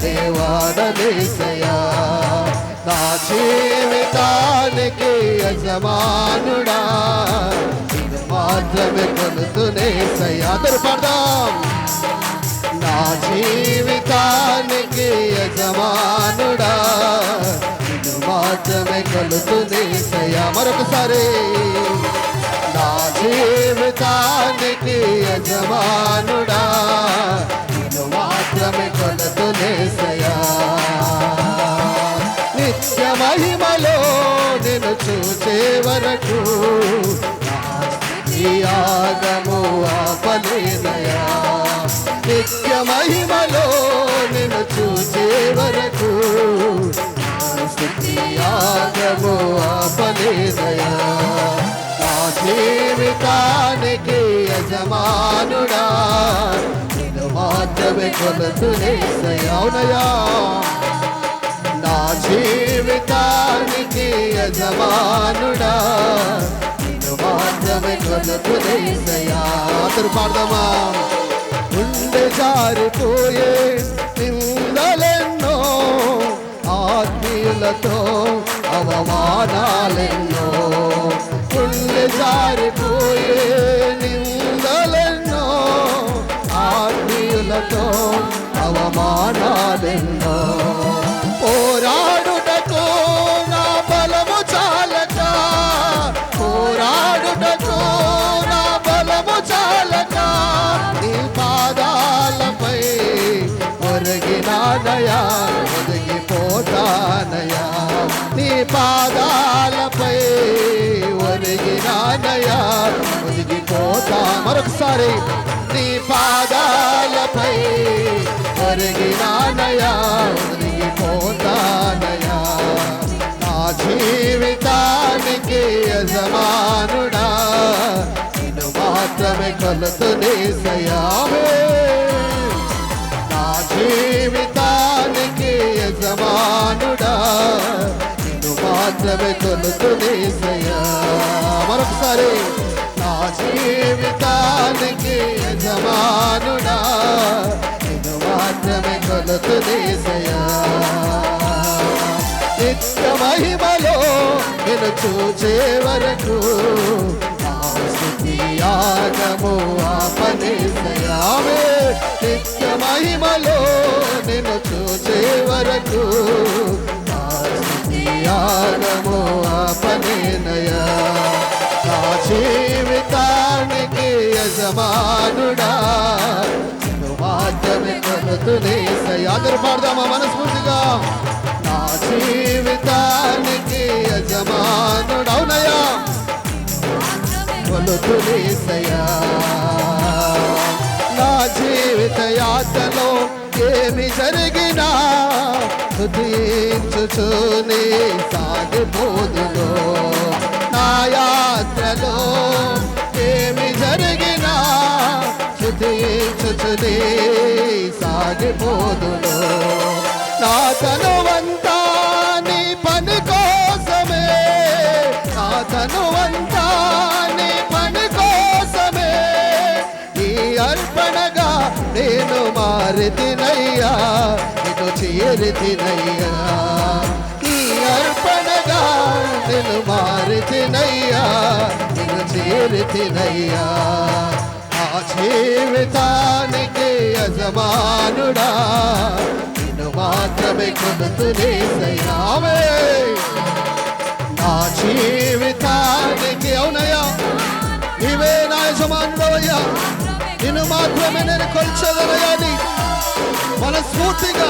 దేవాననేసయా. నా జీవితానికి యజమానుడా నిన్ను మాత్రమే కొలుతునేసయా. అందరూ పాడదాం. నా జీవితానికి యజమానుడా నిన్ను మాత్రమే కొలుతునేసయా. మరొకసారి నా జీవితానికి యజమానుడా నిన్ను మాత్రమే కొలుతునేసయా. నిత్య మహిమలో నిన్ను చూసే వరకు యాగము ఆపలేనయా. నిత్య మహిమలో నిన్ను చూసే వరకు యాగము ఆపలేనయా. నా జీవితానికి యజమానుడా నిన్ను మాత్రమే కొలుతునేసయా. అవునయా. నా జీవితానికి యజమానుడా నిన్ను మాత్రమే కొలుతునేసయా. అందరూ పాడదామా. గుండె జారిపోయే నిందలెన్నో, ఆత్మీయులతో అవమానాలెన్నో. గుండె జారిపోయే నిందలెన్నో, ఆత్మీయులతో అవమానాలెన్నో. పోరాడుటకు నా బలము చాలక, పోరాడుటకు నా బలము చాలక నీ పాదాలపై ఒరిగినానయా, ఒదిగిపోతానయా. నీ పాదాలపై ఒరిగినానయా, ఒదిగిపోతా. మరొకసారి నీ పాదాలపై ఒరిగినానయా, ఒదిగిపోతానయా. నా జీవితానికి యజమానుడా నిన్ను మాత్రమే కొలుతునేసయా. నా జీవితానికి యజమానుడా నిన్ను మాత్రమే కొలుతునేసయా. మరొకసారి నా జీవితానికి యజమానుడా నిన్ను మాత్రమే కొలుతునేసయా. నిత్య మహిమలో నిన్ను చూచే వరకు యాగము ఆపనేసయా. నిత్య మహిమలో నిన్ను చూచే వరకు యాగము ఆపనేనయా. నా జీవితానికి యజమానుడా నిన్ను మాత్రమే కొలుతునేసయా. అందరూ పాడదామా మనస్ఫూర్తిగా. నా జీవితానికి యజమానుడా అవునయా కొలుతునేసయా. నా జీవిత యాత్రలో ఏమి జరిగినా స్తుతించుచునే సాగిపోదును. నా యాత్రలో ఏమి జరిగినా స్తుతించుచునే సాగిపోదును. నా తనువంతా నీ పని కోసమే, నా తనువంతా నీ పని కోసమే ఈ అర్పణగా నేను మారితినయ్యా, నిన్ను చేరితినయ్యా. ఈ అర్పణగా నేను మారితినయ్యా, నిన్ను చేరితినయ్యా. ఆ జీవితానికి యజమానుడా నిన్ను మాత్రమే కొలుతునేసయ్యా. నా జీవితానికి అవునయ్యా నీవే నా యజమానుడవయ్యా, నిన్ను మాత్రమే నేను కొలిచేదనయ్యా. మనస్ఫూర్తిగా